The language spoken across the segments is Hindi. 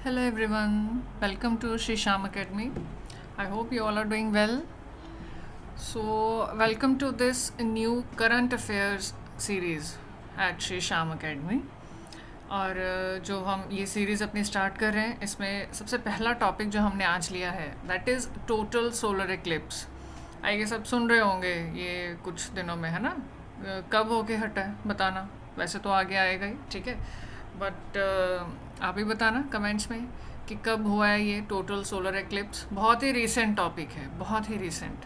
Hello everyone, welcome to Sri Sham Academy. I hope you all are doing well. So, welcome to this new current affairs series at Sri Sham Academy. और जो हम ये सीरीज़ अपनी स्टार्ट कर रहे हैं इसमें सबसे पहला टॉपिक जो हमने आज लिया है that is total solar eclipse. I guess सब सुन रहे होंगे ये कुछ दिनों में, है ना? कब होके हटा है बताना, वैसे तो आगे आएगा ही, ठीक है, बट आप ही बताना कमेंट्स में कि कब हुआ है ये टोटल सोलर एक्लिप्स। बहुत ही रीसेंट टॉपिक है, बहुत ही रीसेंट।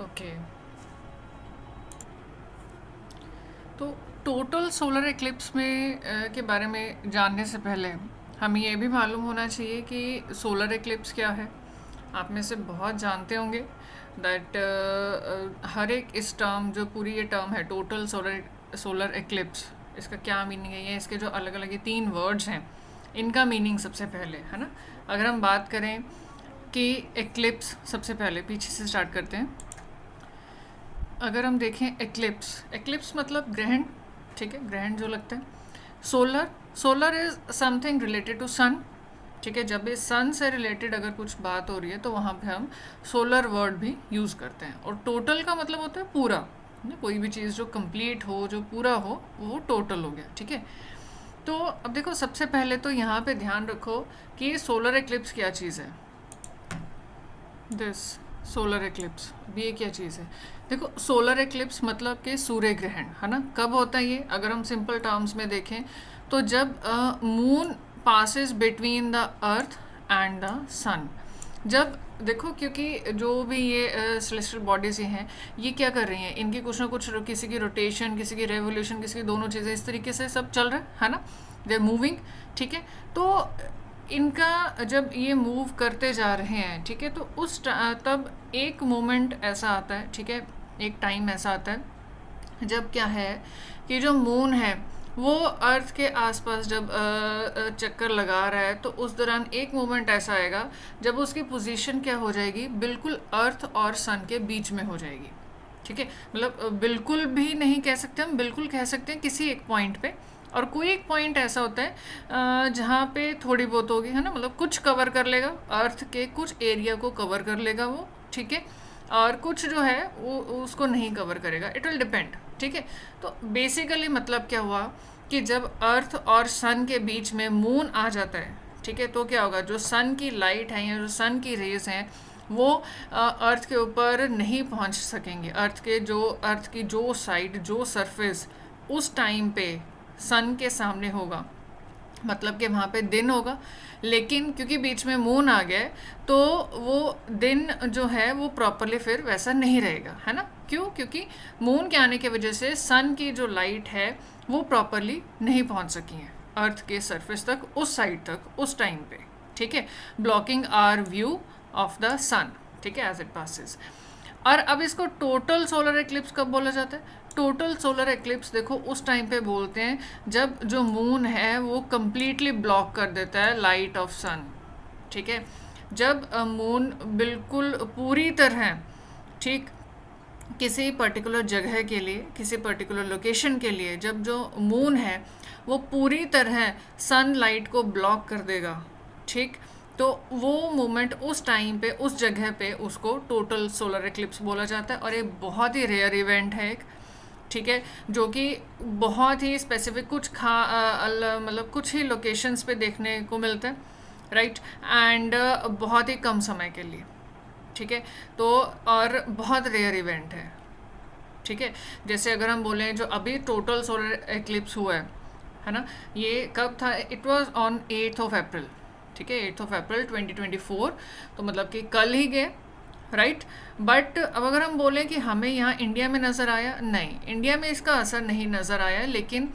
ओके, तो टोटल सोलर एक्लिप्स में के बारे में जानने से पहले हमें ये भी मालूम होना चाहिए कि सोलर एक्लिप्स क्या है। आप में से बहुत जानते होंगे दैट हर एक इस टर्म, जो पूरी ये टर्म है टोटल सोलर एक्लिप्स, इसका क्या मीनिंग है, ये इसके जो अलग अलग ये 3 वर्ड्स हैं इनका मीनिंग सबसे पहले, है ना? अगर हम बात करें कि एक्लिप्स, सबसे पहले पीछे से स्टार्ट करते हैं। अगर हम देखें एक्लिप्स मतलब ग्रहण, ठीक है, ग्रहण जो लगता है। Solar is something related to sun, ठीक है। जब भी सन से रिलेटेड अगर कुछ बात हो रही है तो वहाँ पे हम सोलर वर्ड भी यूज़ करते हैं। और टोटल का मतलब होता है पूरा, कोई भी चीज़ जो कंप्लीट हो, जो पूरा हो, वो टोटल हो गया, ठीक है। तो अब देखो, सबसे पहले तो यहाँ पे ध्यान रखो कि सोलर एक्लिप्स क्या चीज़ है। दिस सोलर एक्लिप्स, अब ये क्या चीज़ है? देखो, सोलर एक्लिप्स मतलब कि सूर्य ग्रहण, है ना? कब होता है ये? अगर हम सिंपल टर्म्स में देखें तो जब moon passes between the earth and the sun. जब देखो, क्योंकि जो भी ये सेलेस्टियल बॉडीज़ ये हैं, ये क्या कर रही हैं, इनकी कुछ ना कुछ, किसी की रोटेशन, किसी की रेवोल्यूशन, किसी की दोनों चीज़ें इस तरीके से सब चल रहा है ना? दे आर मूविंग, ठीक है। तो इनका जब ये मूव करते जा रहे हैं, ठीक है, तो तब एक मोमेंट ऐसा आता है, ठीक है, एक टाइम ऐसा आता है जब क्या है कि जो मून है वो अर्थ के आसपास जब चक्कर लगा रहा है, तो उस दौरान एक मोमेंट ऐसा आएगा जब उसकी पोजीशन क्या हो जाएगी, बिल्कुल अर्थ और सन के बीच में हो जाएगी, ठीक है। मतलब बिल्कुल भी नहीं कह सकते हम, बिल्कुल कह सकते हैं किसी एक पॉइंट पे। और कोई एक पॉइंट ऐसा होता है जहाँ पे थोड़ी बहुत होगी, है ना, मतलब कुछ कवर कर लेगा, अर्थ के कुछ एरिया को कवर कर लेगा वो, ठीक है, और कुछ जो है वो उसको नहीं कवर करेगा, इट विल डिपेंड, ठीक है। तो बेसिकली मतलब क्या हुआ कि जब अर्थ और सन के बीच में मून आ जाता है, ठीक है, तो क्या होगा, जो सन की लाइट है या जो सन की रेज हैं वो अर्थ के ऊपर नहीं पहुंच सकेंगे। अर्थ की जो साइड, जो सरफेस उस टाइम पे सन के सामने होगा, मतलब कि वहाँ पे दिन होगा, लेकिन क्योंकि बीच में मून आ गया तो वो दिन जो है वो प्रॉपरली फिर वैसा नहीं रहेगा, है ना? क्यों? क्योंकि मून के आने की वजह से सन की जो लाइट है वो प्रॉपरली नहीं पहुँच सकी है अर्थ के सरफेस तक, उस साइड तक, उस टाइम पे, ठीक है, blocking our view of the sun, ठीक है, एज इट पासिस। और अब इसको टोटल सोलर एक्लिप्स कब बोला जाता है? टोटल सोलर एक्लिप्स देखो उस टाइम पे बोलते हैं जब जो मून है वो कम्प्लीटली ब्लॉक कर देता है लाइट ऑफ सन, ठीक है। जब मून बिल्कुल पूरी तरह, ठीक, किसी पर्टिकुलर जगह के लिए, किसी पर्टिकुलर लोकेशन के लिए, जब जो मून है वो पूरी तरह सनलाइट को ब्लॉक कर देगा, ठीक, तो वो मोमेंट उस टाइम पे, उस जगह पे, उसको टोटल सोलर एक्लिप्स बोला जाता है। और ये बहुत ही रेयर इवेंट है एक, ठीक है, जो कि बहुत ही स्पेसिफिक कुछ मतलब कुछ ही लोकेशंस पे देखने को मिलता है, राइट, एंड बहुत ही कम समय के लिए, ठीक है। तो और बहुत रेयर इवेंट है, ठीक है। जैसे अगर हम बोलें जो अभी टोटल सोलर एक्लिप्स हुआ है ना, ये कब था? It was on 8th of April, ठीक है, 8th of April 2024, तो मतलब कि कल ही गए, राइट। बट अब अगर हम बोलें कि हमें यहाँ इंडिया में नज़र आया, नहीं, इंडिया में इसका असर नहीं नज़र आया, लेकिन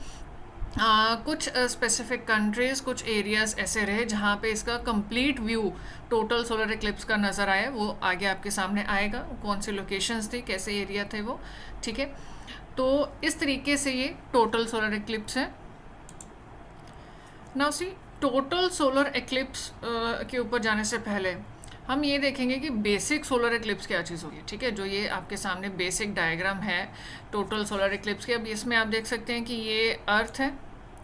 कुछ स्पेसिफिक कंट्रीज़, कुछ एरियाज़ ऐसे रहे जहाँ पे इसका complete view total solar eclipse का नज़र आया। वो आगे आपके सामने आएगा, कौन सी लोकेशंस थी, कैसे एरिया थे वो, ठीक है। तो इस तरीके से ये टोटल सोलर एक्लिप्स है। Now see, total solar eclipse के ऊपर जाने से पहले हम ये देखेंगे कि बेसिक सोलर एक्लिप्स क्या चीज़ होगी, ठीक है। जो ये आपके सामने बेसिक डायग्राम है टोटल सोलर एक्लिप्स के, अब इसमें आप देख सकते हैं कि ये अर्थ है,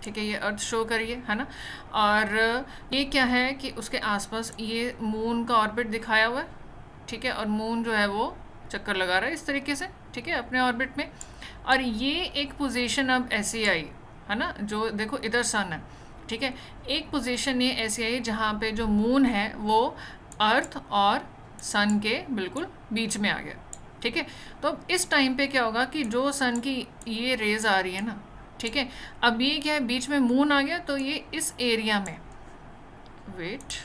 ठीक है, ये अर्थ शो करिए, है ना। और ये क्या है कि उसके आसपास ये मून का ऑर्बिट दिखाया हुआ है, ठीक है, और मून जो है वो चक्कर लगा रहा है इस तरीके से, ठीक है, अपने ऑर्बिट में। और ये एक पोजीशन अब ऐसी आई, है ना, जो देखो इधर सन है, ठीक है, एक पोजीशन ये ऐसी आई जहाँ पे जो मून है वो अर्थ और सन के बिल्कुल बीच में आ गया, ठीक है। तो अब इस टाइम पे क्या होगा कि जो सन की ये रेज आ रही है ना, ठीक है, अब ये क्या है, बीच में मून आ गया, तो ये इस एरिया में, वेट,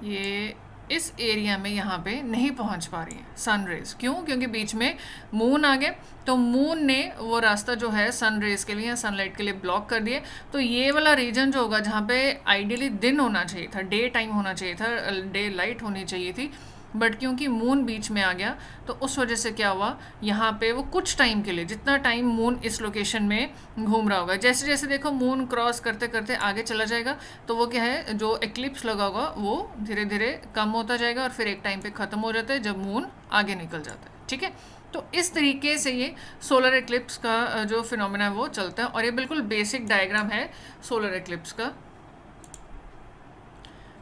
ये इस एरिया में यहाँ पे नहीं पहुँच पा रही है सन रेज। क्यों? क्योंकि बीच में मून आ गए, तो मून ने वो रास्ता जो है सन रेज के लिए या सनलाइट के लिए ब्लॉक कर दिए। तो ये वाला रीजन जो होगा जहाँ पे आइडियली दिन होना चाहिए था, डे टाइम होना चाहिए था, डे लाइट होनी चाहिए थी, बट क्योंकि मून बीच में आ गया तो उस वजह से क्या हुआ, यहाँ पे वो कुछ टाइम के लिए, जितना टाइम मून इस लोकेशन में घूम रहा होगा, जैसे जैसे देखो मून क्रॉस करते करते आगे चला जाएगा, तो वो क्या है, जो एक्लिप्स लगा होगा वो धीरे धीरे कम होता जाएगा और फिर एक टाइम पे ख़त्म हो जाता है जब मून आगे निकल जाता है, ठीक है। तो इस तरीके से ये सोलर एक्लिप्स का जो फिनोमेना है वो चलता है, और ये बिल्कुल बेसिक डायग्राम है सोलर एक्लिप्स का।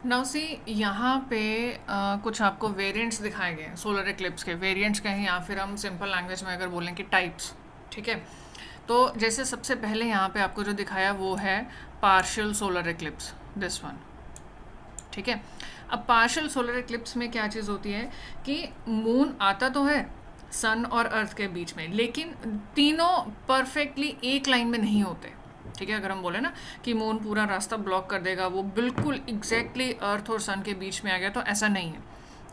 नाउ सी, यहाँ पे कुछ आपको वेरिएंट्स दिखाए गए हैं सोलर एक्लिप्स के, वेरिएंट्स कहें या फिर हम सिंपल लैंग्वेज में अगर बोलें कि टाइप्स, ठीक है। तो जैसे सबसे पहले यहाँ पे आपको जो दिखाया वो है partial solar eclipse, this one, ठीक है। अब पार्शियल सोलर एक्लिप्स में क्या चीज़ होती है कि मून आता तो है सन और अर्थ के बीच में, लेकिन तीनों परफेक्टली एक लाइन में नहीं होते, ठीक है। अगर हम बोले ना कि मून पूरा रास्ता ब्लॉक कर देगा, वो बिल्कुल एग्जैक्टली अर्थ और सन के बीच में आ गया, तो ऐसा नहीं है,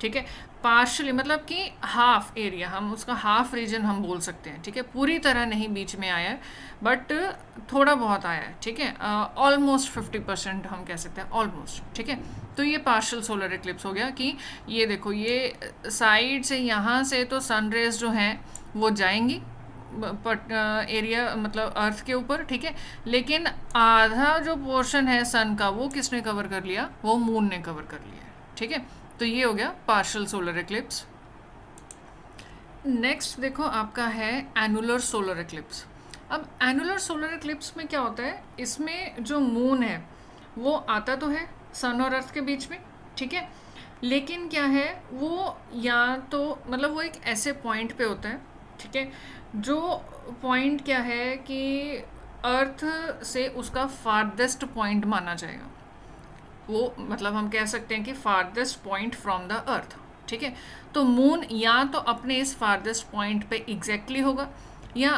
ठीक है। पार्शली मतलब कि हाफ एरिया, हम उसका हाफ रीजन हम बोल सकते हैं, ठीक है। पूरी तरह नहीं बीच में आया है, बट थोड़ा बहुत आया है, ठीक है। ऑलमोस्ट 50% हम कह सकते हैं, ऑलमोस्ट, ठीक है। तो ये पार्शियल सोलर एक्लिप्स हो गया कि ये देखो, ये साइड से यहाँ से तो सनरेज जो हैं वो जाएंगी एरिया मतलब अर्थ के ऊपर, ठीक है, लेकिन आधा जो पोर्शन है सन का वो किसने कवर कर लिया, वो मून ने कवर कर लिया, ठीक है। तो ये हो गया पार्शियल सोलर एक्लिप्स। नेक्स्ट देखो आपका है एनुलर सोलर एक्लिप्स। अब एनुलर सोलर एक्लिप्स में क्या होता है, इसमें जो मून है वो आता तो है सन और अर्थ के बीच में, ठीक है, लेकिन क्या है वो, या तो मतलब वो एक ऐसे पॉइंट पे होता है, ठीक है, जो पॉइंट क्या है कि अर्थ से उसका फारदेस्ट पॉइंट माना जाएगा, वो मतलब हम कह सकते हैं कि farthest point from the earth, ठीक है। तो मून या तो अपने इस फारदेस्ट पॉइंट पे एग्जैक्टली होगा, या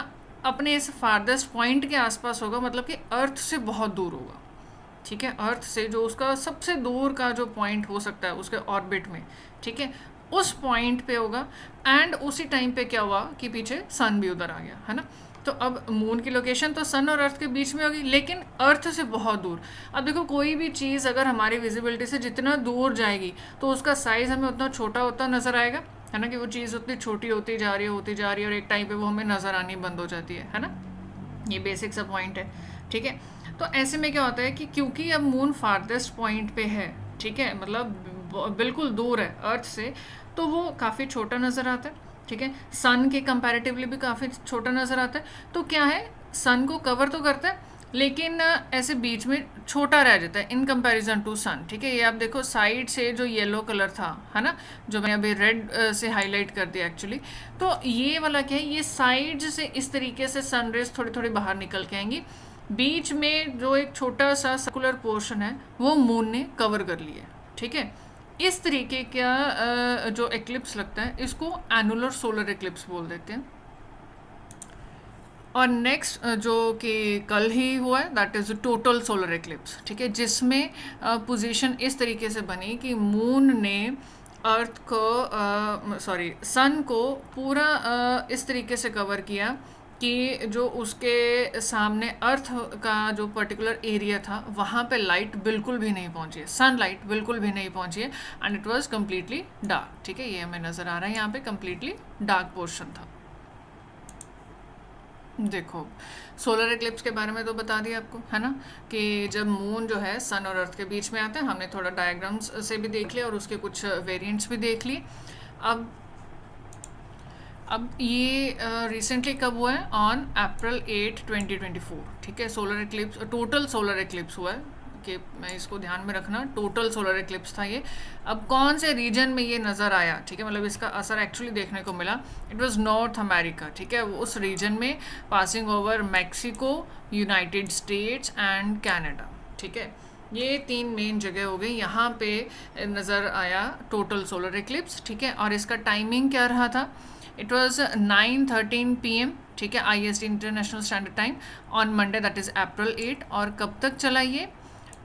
अपने इस फारदेस्ट पॉइंट के आसपास होगा, मतलब कि अर्थ से बहुत दूर होगा, ठीक है, अर्थ से जो उसका सबसे दूर का जो पॉइंट हो सकता है उसके ऑर्बिट में, ठीक है, उस पॉइंट पे होगा। एंड उसी टाइम पे क्या हुआ कि पीछे सन भी उधर आ गया, है ना। तो अब मून की लोकेशन तो सन और अर्थ के बीच में होगी, लेकिन अर्थ से बहुत दूर। अब देखो, कोई भी चीज़ अगर हमारी विजिबिलिटी से जितना दूर जाएगी तो उसका साइज़ हमें उतना छोटा होता नज़र आएगा, है ना, कि वो चीज़ उतनी छोटी होती जा रही है और एक टाइम पे वो हमें नज़र आनी बंद हो जाती है ना। ये बेसिक सा पॉइंट है, ठीक है। तो ऐसे में क्या होता है कि क्योंकि अब मून फारदेस्ट पॉइंट पे है, ठीक है, मतलब बिल्कुल दूर है अर्थ से, तो वो काफ़ी छोटा नज़र आता है, ठीक है, सन के कंपैरेटिवली भी काफ़ी छोटा नज़र आता है। तो क्या है, सन को कवर तो करता है लेकिन ऐसे बीच में छोटा रह जाता है इन कंपैरिजन टू सन, ठीक है। ये आप देखो साइड से जो येलो कलर था, है ना, जो मैंने अभी रेड से हाईलाइट कर दिया एक्चुअली, तो ये वाला क्या है, ये साइड से इस तरीके से सनरेज थोड़ी थोड़ी बाहर निकल के आएंगी, बीच में जो एक छोटा सा सर्कुलर पोर्शन है वो मून ने कवर कर लिया, ठीक है। इस तरीके का जो एक्लिप्स लगता है इसको एनुलर सोलर एक्लिप्स बोल देते हैं। और नेक्स्ट जो कि कल ही हुआ है, that is total solar eclipse, ठीक है, जिसमें पोजीशन इस तरीके से बनी कि मून ने अर्थ को सन को पूरा इस तरीके से कवर किया कि जो उसके सामने अर्थ का जो पर्टिकुलर एरिया था वहाँ पे लाइट बिल्कुल भी नहीं पहुँची है, सनलाइट बिल्कुल भी नहीं पहुँची है, and it was completely dark, ठीक है। ये हमें नज़र आ रहा है यहाँ पे कम्प्लीटली डार्क पोर्शन था। देखो, सोलर एक्लिप्स के बारे में तो बता दिया आपको, है ना, कि जब मून जो है सन और अर्थ के बीच में आता है, हमने थोड़ा डायग्राम्स से भी देख लिया और उसके कुछ वेरिएंट्स भी देख लिए। अब ये रिसेंटली कब हुआ है? ऑन अप्रैल 8 2024, ठीक है। Solar eclipse, total solar eclipse हुआ है, कि मैं इसको ध्यान में रखना, टोटल सोलर एक्लिप्स था ये। अब कौन से रीजन में ये नज़र आया, ठीक है, मतलब इसका असर एक्चुअली देखने को मिला, इट वाज नॉर्थ अमेरिका, ठीक है। उस रीजन में passing over Mexico, United states and Canada, ठीक है। ये 3 मेन जगह हो गई, यहाँ पे नज़र आया टोटल सोलर एक्लिप्स, ठीक है। और इसका टाइमिंग क्या रहा था? इट वॉज 9:13 PM, ठीक है, IST international standard time, on Monday that is अप्रैल 8। और कब तक चला ये?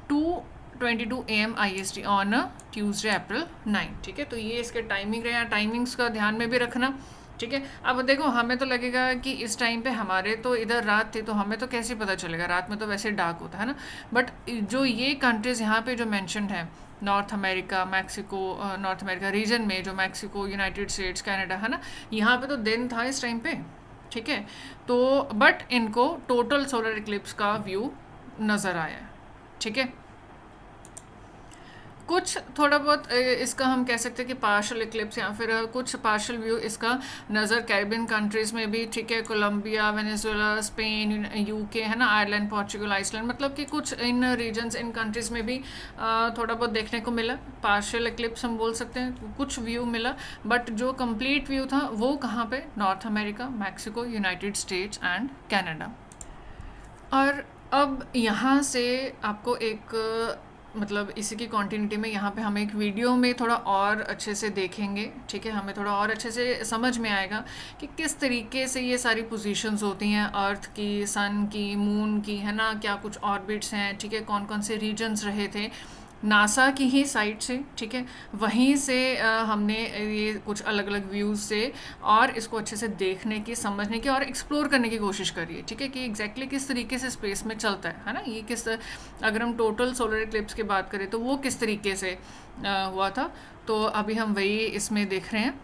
2:22 AM IST ऑन ट्यूसडे अप्रैल 9, ठीक है। तो ये इसके टाइमिंग रहे हैं, टाइमिंग्स का ध्यान में भी रखना, ठीक है। अब देखो, हमें तो लगेगा कि इस टाइम पे हमारे तो इधर रात थी, तो हमें तो कैसे पता चलेगा, रात में तो वैसे डार्क होता है ना। बट जो ये कंट्रीज़ यहाँ पे जो मैंशनड है, North America, Mexico, North America region में जो मैक्सिको, यूनाइटेड स्टेट्स, कनाडा है ना, यहाँ पे तो दिन था इस टाइम पे, ठीक है। तो बट इनको टोटल सोलर इक्लिप्स का व्यू नज़र आया है, ठीक है। कुछ थोड़ा बहुत इसका हम कह सकते हैं कि पार्शल इक्लिप्स या फिर कुछ पार्शल व्यू इसका नज़र कैरिबियन कंट्रीज़ में भी, ठीक है, कोलंबिया, वेनेजुएला, स्पेन, यूके है ना, आयरलैंड, पोर्चुगल, आइसलैंड, मतलब कि कुछ इन रीजन्स, इन कंट्रीज़ में भी थोड़ा बहुत देखने को मिला, पार्शल इक्लिप्स हम बोल सकते हैं, कुछ व्यू मिला। बट जो कंप्लीट व्यू था वो कहाँ पे? North America, Mexico, United states and Canada. और अब यहाँ से आपको एक मतलब इसी की कॉन्टिन्यूटी में यहाँ पे हम एक वीडियो में थोड़ा और अच्छे से देखेंगे, ठीक है। हमें थोड़ा और अच्छे से समझ में आएगा कि किस तरीके से ये सारी पोजीशंस होती हैं, अर्थ की, सन की, मून की, है ना, क्या कुछ ऑर्बिट्स हैं, ठीक है, कौन कौन से रीजन्स रहे थे नासा की ही साइट से, ठीक है। वहीं से हमने ये कुछ अलग अलग व्यूज़ से और इसको अच्छे से देखने की, समझने की और एक्सप्लोर करने की कोशिश करिए, ठीक है, कि एग्जैक्टली किस तरीके से स्पेस में चलता है ना, ये किस, अगर हम टोटल सोलर इक्लिप्स की बात करें तो वो किस तरीके से हुआ था। तो अभी हम वही इसमें देख रहे हैं।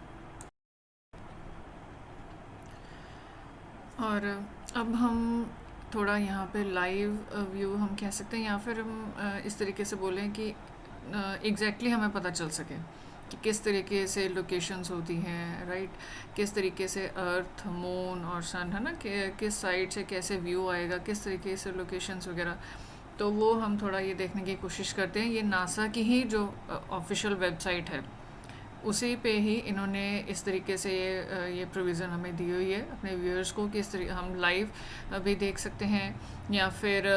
और अब हम थोड़ा यहाँ पे लाइव व्यू हम कह सकते हैं, या फिर हम इस तरीके से बोलें कि एग्जैक्टली हमें पता चल सके कि किस तरीके से लोकेशंस होती हैं, राइट, किस तरीके से अर्थ, मून और सन, है ना, कि किस साइड से कैसे व्यू आएगा, किस तरीके से लोकेशंस वगैरह। तो वो हम थोड़ा ये देखने की कोशिश करते हैं। ये नासा की ही जो ऑफिशियल वेबसाइट है, उसी पे ही इन्होंने इस तरीके से ये प्रोविज़न हमें दी हुई है अपने व्यूअर्स को, कि इस तरीके हम लाइव भी देख सकते हैं, या फिर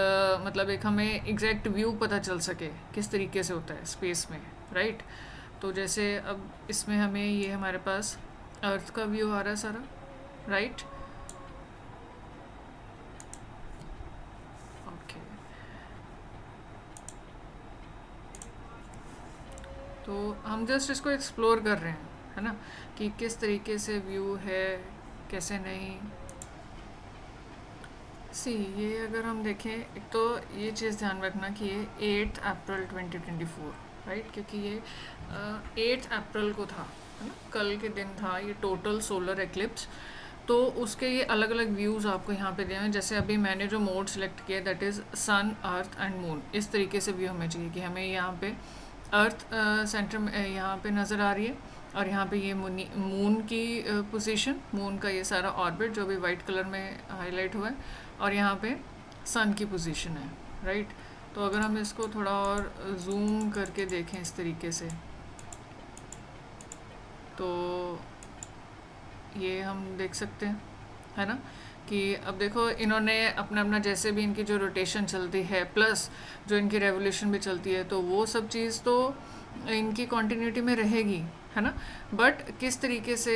मतलब एक हमें एग्जैक्ट व्यू पता चल सके किस तरीके से होता है स्पेस में, राइट। तो जैसे अब इसमें हमें ये हमारे पास अर्थ का व्यू आ रहा है सारा, राइट। ओके, तो हम जस्ट इसको एक्सप्लोर कर रहे हैं, है ना, कि किस तरीके से व्यू है, कैसे नहीं। सी, ये अगर हम देखें, एक तो ये चीज़ ध्यान रखना कि ये 8 अप्रैल 2024, राइट, क्योंकि ये 8 अप्रैल को था, है ना, कल के दिन था ये टोटल सोलर एक्लिप्स। तो उसके ये अलग अलग व्यूज़ आपको यहाँ पे दिए हैं। जैसे अभी मैंने जो मोड सेलेक्ट किया, that is sun, earth and moon, इस तरीके से व्यू हमें चाहिए कि हमें यहाँ पे अर्थ सेंटर में यहाँ पे नज़र आ रही है, और यहाँ पे ये मून की पोजीशन, मून का ये सारा ऑर्बिट जो भी वाइट कलर में हाईलाइट हुआ है, और यहाँ पे सन की पोजीशन है, राइट। तो अगर हम इसको थोड़ा और जूम करके देखें इस तरीके से, तो ये हम देख सकते हैं, है ना, कि अब देखो इन्होंने अपना अपना जैसे भी इनकी जो रोटेशन चलती है, प्लस जो इनकी रेवोल्यूशन भी चलती है, तो वो सब चीज़ तो इनकी कॉन्टिन्यूटी में रहेगी, है ना। बट किस तरीके से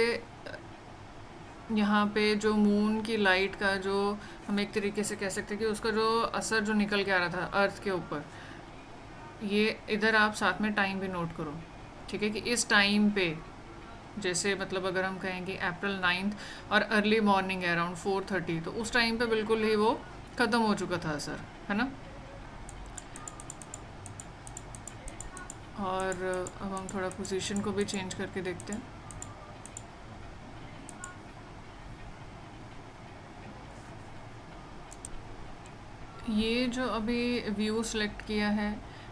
यहाँ पे जो मून की लाइट का जो, हम एक तरीके से कह सकते हैं कि उसका जो असर जो निकल के आ रहा था अर्थ के ऊपर, ये इधर आप साथ में टाइम भी नोट करो, ठीक है, कि इस टाइम पे जैसे मतलब अगर हम कहेंगे अप्रैल 9 और अर्ली मॉर्निंग है अराउंड 4:30, तो उस टाइम पे बिल्कुल ही वो ख़त्म हो चुका था असर, है ना। और अब हम थोड़ा पोजीशन को भी चेंज करके देखते हैं। ये जो अभी व्यू सेलेक्ट किया है,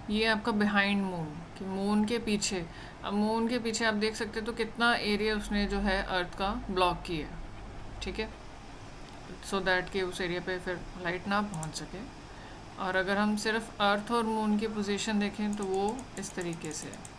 ये आपका बिहाइंड मून, कि मून के पीछे। अब मून के पीछे आप देख सकते हो तो कितना एरिया उसने जो है अर्थ का ब्लॉक किया है, ठीक है, सो दैट कि उस एरिया पे फिर लाइट ना पहुंच सके। और अगर हम सिर्फ अर्थ और मून की पोजीशन देखें तो वो इस तरीके से है।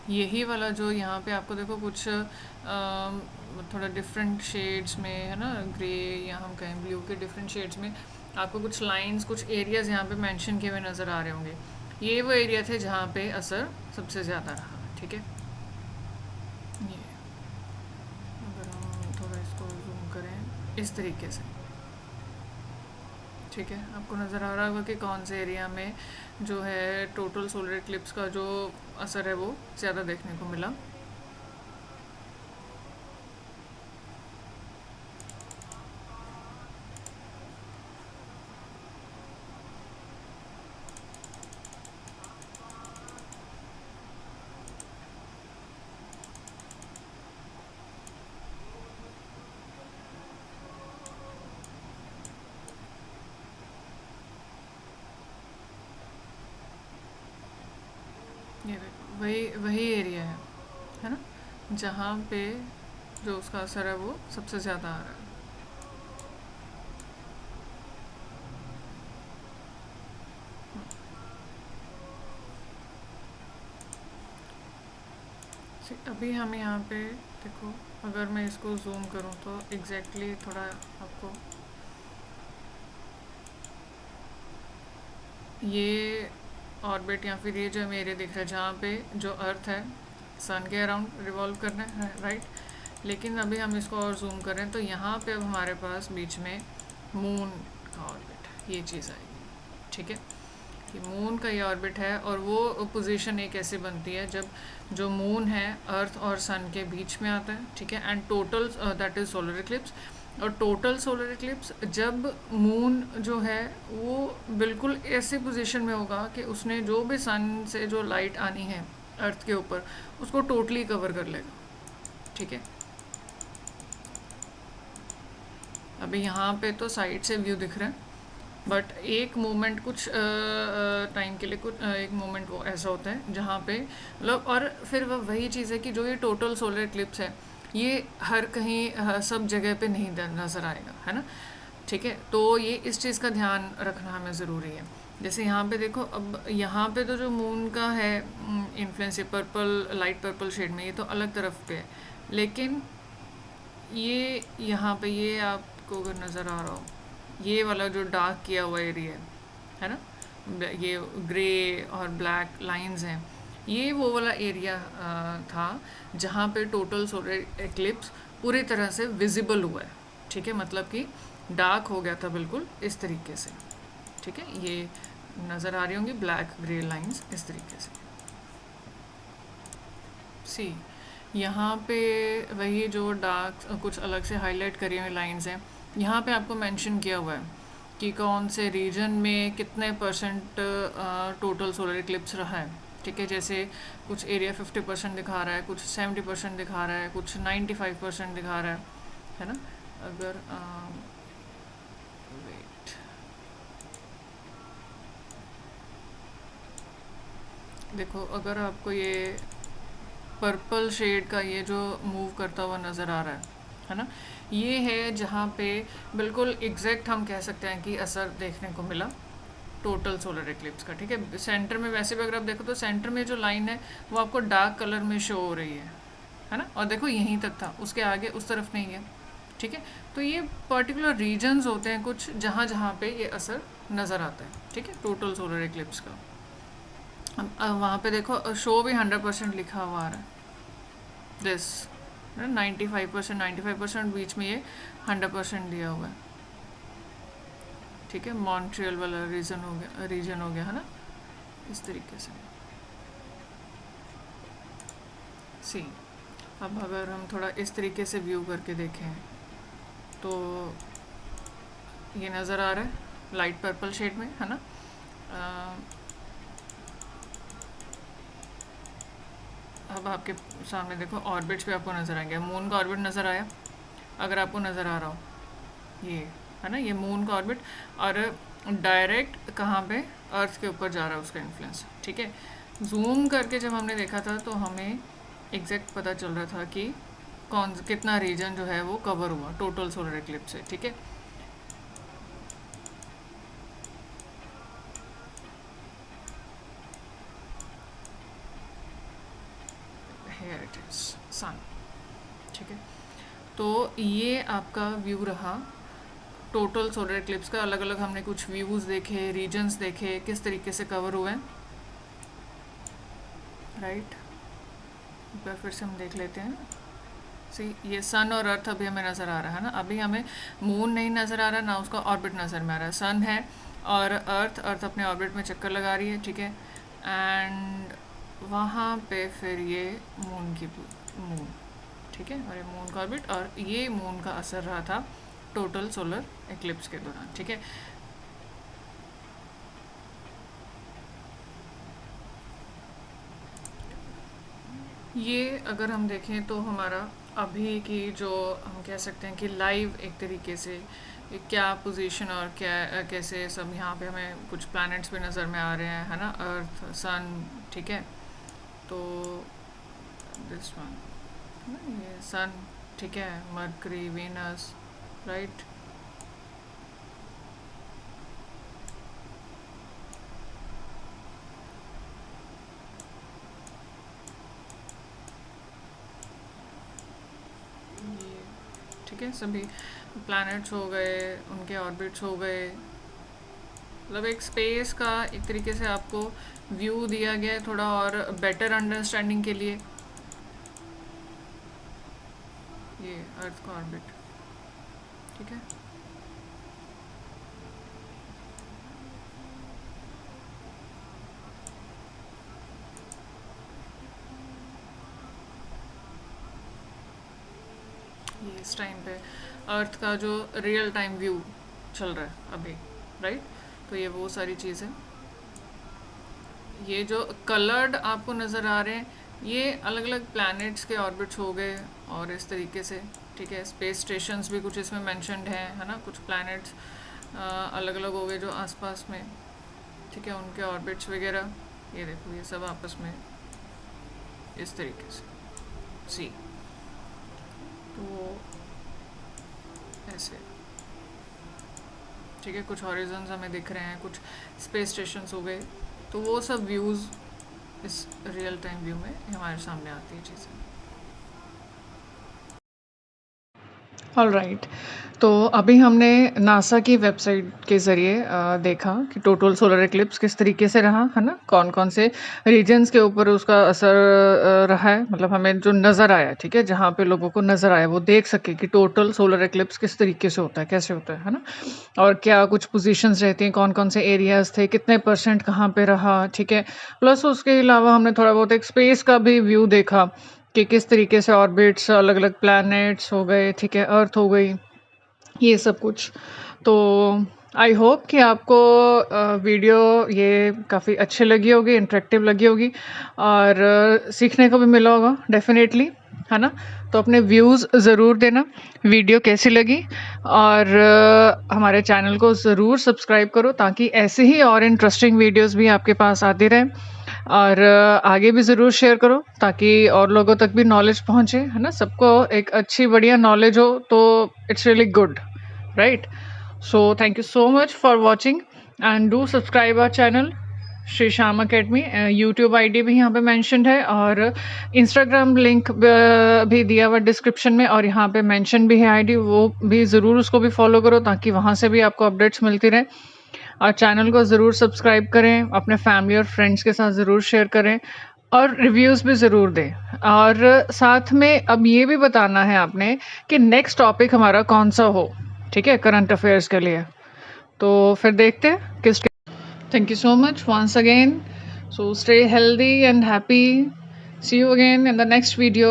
यही वाला जो यहाँ पे आपको देखो कुछ थोड़ा डिफरेंट शेड्स में है ना, ग्रे या हम कहें ब्लू के डिफरेंट शेड्स में आपको कुछ लाइंस, कुछ एरियाज यहाँ पे मेंशन किए हुए नज़र आ रहे होंगे। ये वो एरिया थे जहाँ पे असर सबसे ज़्यादा रहा, ठीक है। ये अगर हम थोड़ा इसको जूम करें इस तरीके से, ठीक है, आपको नज़र आ रहा होगा कि कौन से एरिया में जो है टोटल सोलर इक्लिप्स का जो असर है वो ज़्यादा देखने को मिला। ये देखो वही वही एरिया है ना, जहाँ पे जो उसका असर है वो सबसे ज़्यादा आ रहा है। अभी हम यहाँ पे देखो, अगर मैं इसको जूम करूँ तो एग्जैक्टली थोड़ा आपको ये ऑर्बिट या फिर ये जो मेरे दिख रहा है जहाँ पे जो अर्थ है सन के अराउंड रिवॉल्व करना है, राइट। लेकिन अभी हम इसको और जूम करें तो यहाँ पे अब हमारे पास बीच में मून का ऑर्बिट ये चीज़ आएगी, ठीक है, कि मून का ये ऑर्बिट है। और वो पोजीशन एक ऐसे बनती है जब जो मून है अर्थ और सन के बीच में आता है, ठीक है, and total that is solar Eclipse. और टोटल सोलर इक्लिप्स जब मून जो है वो बिल्कुल ऐसी पोजीशन में होगा कि उसने जो भी सन से जो लाइट आनी है अर्थ के ऊपर उसको टोटली कवर कर लेगा, ठीक है। अभी यहाँ पे तो साइड से व्यू दिख रहा है, बट एक मोमेंट कुछ टाइम के लिए कुछ एक मोमेंट वो ऐसा होता है जहाँ पे मतलब, और फिर वह वही चीज़ है कि जो ये टोटल सोलर इक्लिप्स है ये हर कहीं सब जगह पे नहीं नज़र आएगा, है ना, ठीक है। तो ये इस चीज़ का ध्यान रखना हमें ज़रूरी है। जैसे यहाँ पे देखो, अब यहाँ पे तो जो मून का है इन्फ्लुएंस ये पर्पल, लाइट पर्पल शेड में, ये तो अलग तरफ पे है। लेकिन ये यहाँ पे ये आपको अगर नज़र आ रहा हो, ये वाला जो डार्क किया हुआ एरिया है ना, ये ग्रे और ब्लैक लाइंस हैं, ये वो वाला एरिया था जहाँ पे टोटल सोलर एक्लिप्स पूरी तरह से विजिबल हुआ है, ठीक है, मतलब कि डार्क हो गया था बिल्कुल इस तरीके से, ठीक है। ये नज़र आ रही होंगी ब्लैक ग्रे लाइंस इस तरीके से। सी यहाँ पे वही जो डार्क कुछ अलग से हाईलाइट करी हुई लाइंस हैं, यहाँ पे आपको मेंशन किया हुआ है कि कौन से रीजन में कितने परसेंट टोटल सोलर इक्लिप्स रहा है, ठीक है। जैसे कुछ एरिया 50% दिखा रहा है, कुछ 70% दिखा रहा है, कुछ 95% दिखा रहा है ना। अगर वेट देखो, अगर आपको ये पर्पल शेड का ये जो मूव करता हुआ नज़र आ रहा है ना, ये है जहाँ पे बिल्कुल एग्जैक्ट हम कह सकते हैं कि असर देखने को मिला टोटल सोलर इक्लिप्स का, ठीक है। सेंटर में वैसे भी अगर आप देखो तो सेंटर में जो लाइन है वो आपको डार्क कलर में शो हो रही है ना, और देखो यहीं तक था, उसके आगे उस तरफ नहीं है, ठीक है। तो ये पर्टिकुलर रीजन्स होते हैं कुछ जहाँ जहाँ पे ये असर नज़र आता है, ठीक है, टोटल सोलर इक्लिप्स का। अब वहाँ पे देखो शो भी 100% लिखा हुआ आ रहा है, दिस 95%, 95% बीच में ये 100% दिया हुआ है, ठीक है। मॉन्ट्रियल वाला रीजन हो गया है ना, इस तरीके से। सी अब अगर हम थोड़ा इस तरीके से व्यू करके देखें तो ये नज़र आ रहा है लाइट पर्पल शेड में, है ना। अब आपके सामने देखो ऑर्बिट्स भी आपको नज़र आएंगे। मून का ऑर्बिट नज़र आया, अगर आपको नज़र आ रहा हो, ये है ना, ये मून का ऑर्बिट, और डायरेक्ट कहाँ पे, अर्थ के ऊपर जा रहा है उसका इन्फ्लुएंस, ठीक है। जूम करके जब हमने देखा था तो हमें एग्जैक्ट पता चल रहा था कि कौन कितना रीजन जो है वो कवर हुआ टोटल सोलर इक्लिप्स से, ठीक है। हियर इट इज सन, ठीक है। तो ये आपका व्यू रहा टोटल सोलर इक्लिप्स का। अलग अलग हमने कुछ व्यूज़ देखे, रीजन्स देखे, किस तरीके से कवर हुए हैं, राइट। एक बार फिर से हम देख लेते हैं। सी, ये सन और अर्थ अभी हमें नज़र आ रहा है ना। अभी हमें मून नहीं नज़र आ रहा, ना उसका ऑर्बिट नज़र में आ रहा है। सन है और अर्थ अपने ऑर्बिट में चक्कर लगा रही है, ठीक है। एंड वहाँ पे फिर ये मून, ठीक है, और ये मून का ऑर्बिट, और ये मून का असर रहा था टोटल सोलर एक्लिप्स के दौरान, ठीक है। ये अगर हम देखें तो हमारा अभी की जो हम कह सकते हैं कि लाइव एक तरीके से क्या पोजीशन और क्या कैसे सब, यहाँ पे हमें कुछ प्लैनेट्स भी नज़र में आ रहे हैं, है ना, अर्थ, सन, ठीक है। तो दिस वन, ये सन, ठीक है, मरकरी, वीनस, राइट। ये ठीक है, सभी प्लैनेट्स हो गए, उनके ऑर्बिट्स हो गए, मतलब एक स्पेस का एक तरीके से आपको व्यू दिया गया है थोड़ा और बेटर अंडरस्टैंडिंग के लिए। ये अर्थ का ऑर्बिट, ठीक है। ये इस टाइम पे अर्थ का जो रियल टाइम व्यू चल रहा है अभी, राइट। तो ये वो सारी चीज़ है। ये जो कलर्ड आपको नज़र आ रहे हैं, ये अलग अलग प्लैनेट्स के ऑर्बिट्स हो गए और इस तरीके से, ठीक है। स्पेस स्टेशंस भी कुछ इसमें मेंशन्ड हैं, है ना, कुछ प्लैनेट्स अलग अलग हो गए जो आसपास में, ठीक है, उनके ऑर्बिट्स वगैरह। ये देखो, ये सब आपस में इस तरीके से सी, तो ऐसे, ठीक है। कुछ हॉरिजन्स हमें दिख रहे हैं, कुछ स्पेस स्टेशंस हो गए, तो वो सब व्यूज़ इस रियल टाइम व्यू में हमारे सामने आती है चीज़ें। ऑलराइट, तो अभी हमने नासा की वेबसाइट के ज़रिए देखा कि टोटल सोलर इक्लिप्स किस तरीके से रहा, है ना, कौन कौन से रीजन्स के ऊपर उसका असर रहा है, मतलब हमें जो नज़र आया, ठीक है, जहाँ पे लोगों को नज़र आया वो देख सके कि टोटल सोलर इक्लिप्स किस तरीके से होता है, कैसे होता है ना, और क्या कुछ पोजीशंस रहती हैं, कौन कौन से एरियाज थे, कितने % कहाँ पे रहा, ठीक है। प्लस उसके अलावा हमने थोड़ा बहुत एक स्पेस का भी व्यू देखा कि किस तरीके से ऑर्बिट्स, अलग अलग प्लैनेट्स हो गए, ठीक है, अर्थ हो गई, ये सब कुछ। तो आई होप कि आपको वीडियो ये काफ़ी अच्छी लगी होगी, इंटरेक्टिव लगी होगी, और सीखने को भी मिला होगा डेफिनेटली, है ना। तो अपने व्यूज़ ज़रूर देना, वीडियो कैसी लगी, और हमारे चैनल को ज़रूर सब्सक्राइब करो ताकि ऐसे ही और इंटरेस्टिंग वीडियोस भी आपके पास आती रहें, और आगे भी ज़रूर शेयर करो ताकि और लोगों तक भी नॉलेज पहुँचे, है ना। सबको एक अच्छी बढ़िया नॉलेज हो तो it's really good, right. So thank you so much for watching and do subscribe our channel Shri Shyam academy. YouTube ID भी यहाँ पे मेंशन्ड है, और इंस्टाग्राम लिंक भी दिया हुआ डिस्क्रिप्शन में, और यहाँ पे मेंशन भी है आईडी, वो भी ज़रूर उसको भी फॉलो करो ताकि वहाँ से भी आपको अपडेट्स मिलती रहे। और चैनल को ज़रूर सब्सक्राइब करें, अपने फैमिली और फ्रेंड्स के साथ ज़रूर शेयर करें, और रिव्यूज़ भी ज़रूर दें। और साथ में अब ये भी बताना है आपने कि नेक्स्ट टॉपिक हमारा कौन सा हो, ठीक है, करंट अफेयर्स के लिए। तो फिर देखते हैं किस। Thank you so much once again, so stay healthy and happy, see you again in the next video.